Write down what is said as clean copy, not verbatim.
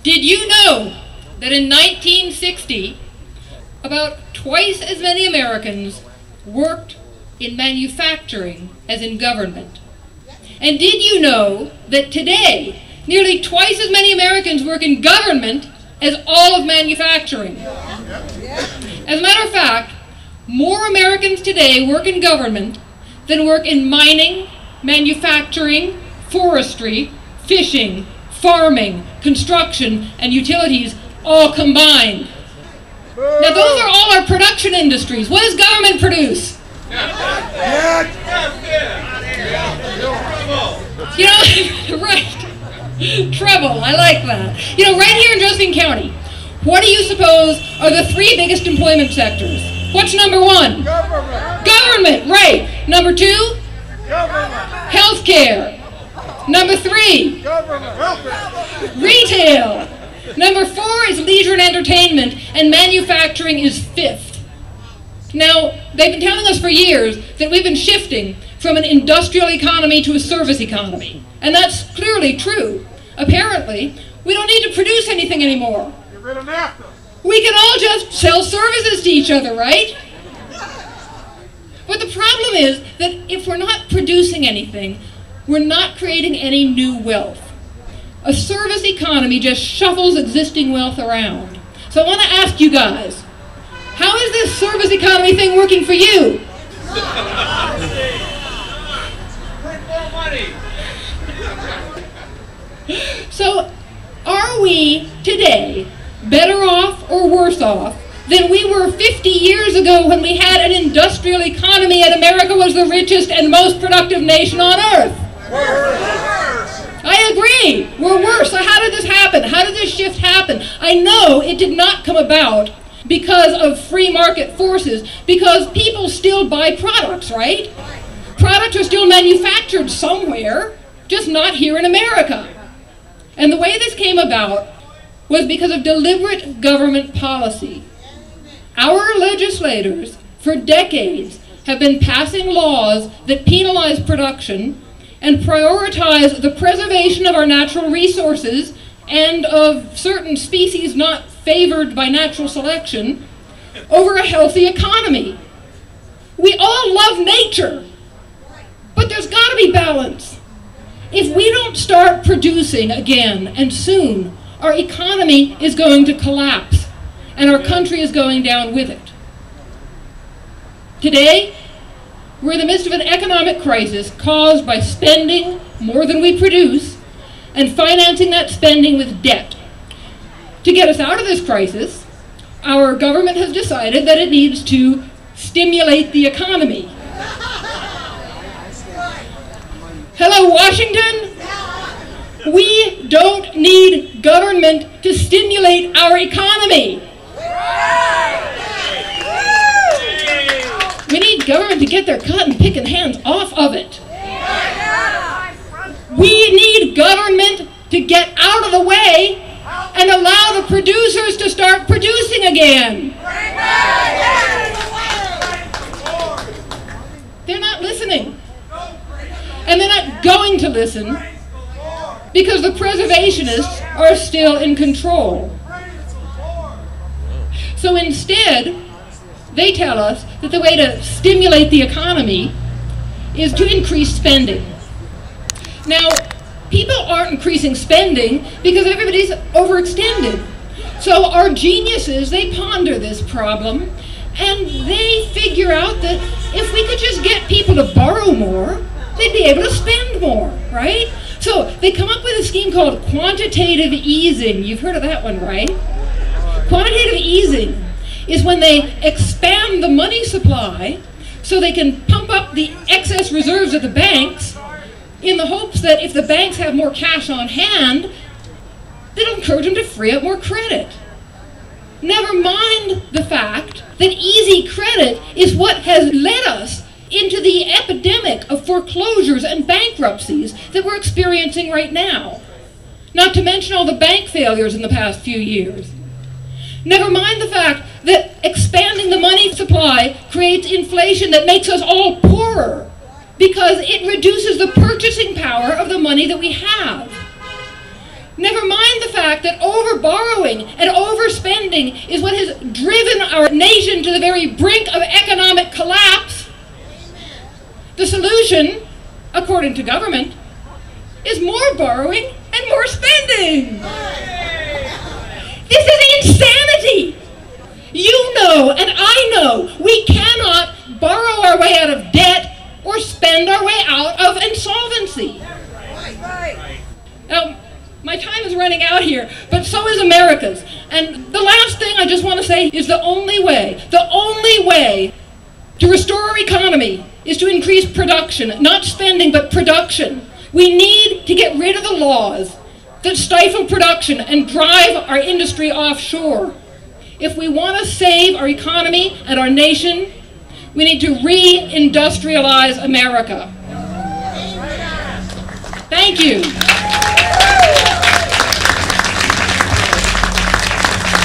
Did you know that in 1960, about twice as many Americans worked in manufacturing as in government? And did you know that today, nearly twice as many Americans work in government as all of manufacturing? As a matter of fact, more Americans today work in government than work in mining, manufacturing, forestry, fishing, farming, construction, and utilities all combined. Now those are all our production industries. What does government produce? You know, right. Trouble, I like that. You know, right here in Josephine County, what do you suppose are the three biggest employment sectors? What's number one? Government, right. Number two? Healthcare. Number three? Retail. Number four is leisure and entertainment, and manufacturing is fifth. Now, they've been telling us for years that we've been shifting from an industrial economy to a service economy, and that's clearly true. Apparently, we don't need to produce anything anymore. Get rid of NAFTA. We can all just sell services to each other, right? But the problem is that if we're not producing anything, we're not creating any new wealth. A service economy just shuffles existing wealth around. So I want to ask you guys, how is this service economy thing working for you? So are we today better off or worse off than we were 50 years ago when we had an industrial economy and America was the richest and most productive nation on earth? I agree. We're worse. So how did this happen? How did this shift happen? I know it did not come about because of free market forces, because people still buy products, right? Products are still manufactured somewhere, just not here in America. And the way this came about was because of deliberate government policy. Our legislators, for decades, have been passing laws that penalize production and prioritize the preservation of our natural resources and of certain species not favored by natural selection over a healthy economy. We all love nature, but there's got to be balance. If we don't start producing again, and soon, our economy is going to collapse, and our country is going down with it. Today, we're in the midst of an economic crisis caused by spending more than we produce and financing that spending with debt. To get us out of this crisis, our government has decided that it needs to stimulate the economy. Hello, Washington? We don't need government to stimulate our economy. We need government to get their cotton-picking hands off of it. We need government to get out of the way and allow the producers to start producing again. They're not listening. And they're not going to listen because the preservationists are still in control. So instead, they tell us that the way to stimulate the economy is to increase spending. Now, people aren't increasing spending because everybody's overextended. So our geniuses, they ponder this problem, and they figure out that if we could just get people to borrow more, they'd be able to spend more, right? So they come up with a scheme called quantitative easing. You've heard of that one, right? Quantitative easing is when they expand the money supply so they can pump up the excess reserves of the banks in the hopes that if the banks have more cash on hand, it'll encourage them to free up more credit. Never mind the fact that easy credit is what has led us into the epidemic of foreclosures and bankruptcies that we're experiencing right now. Not to mention all the bank failures in the past few years. Never mind the fact that expanding the money supply creates inflation that makes us all poorer because it reduces the purchasing power of the money that we have. Never mind the fact that over-borrowing and overspending is what has driven our nation to the very brink of economic collapse. The solution, according to government, is more borrowing and more spending. This is insanity. You know and I know we cannot borrow our way out of debt or spend our way out of insolvency. Now, my time is running out here, but so is America's. And the last thing I just want to say is the only way to restore our economy is to increase production, not spending, but production. We need to get rid of the laws that stifle production and drive our industry offshore. If we want to save our economy and our nation, we need to reindustrialize America. Thank you.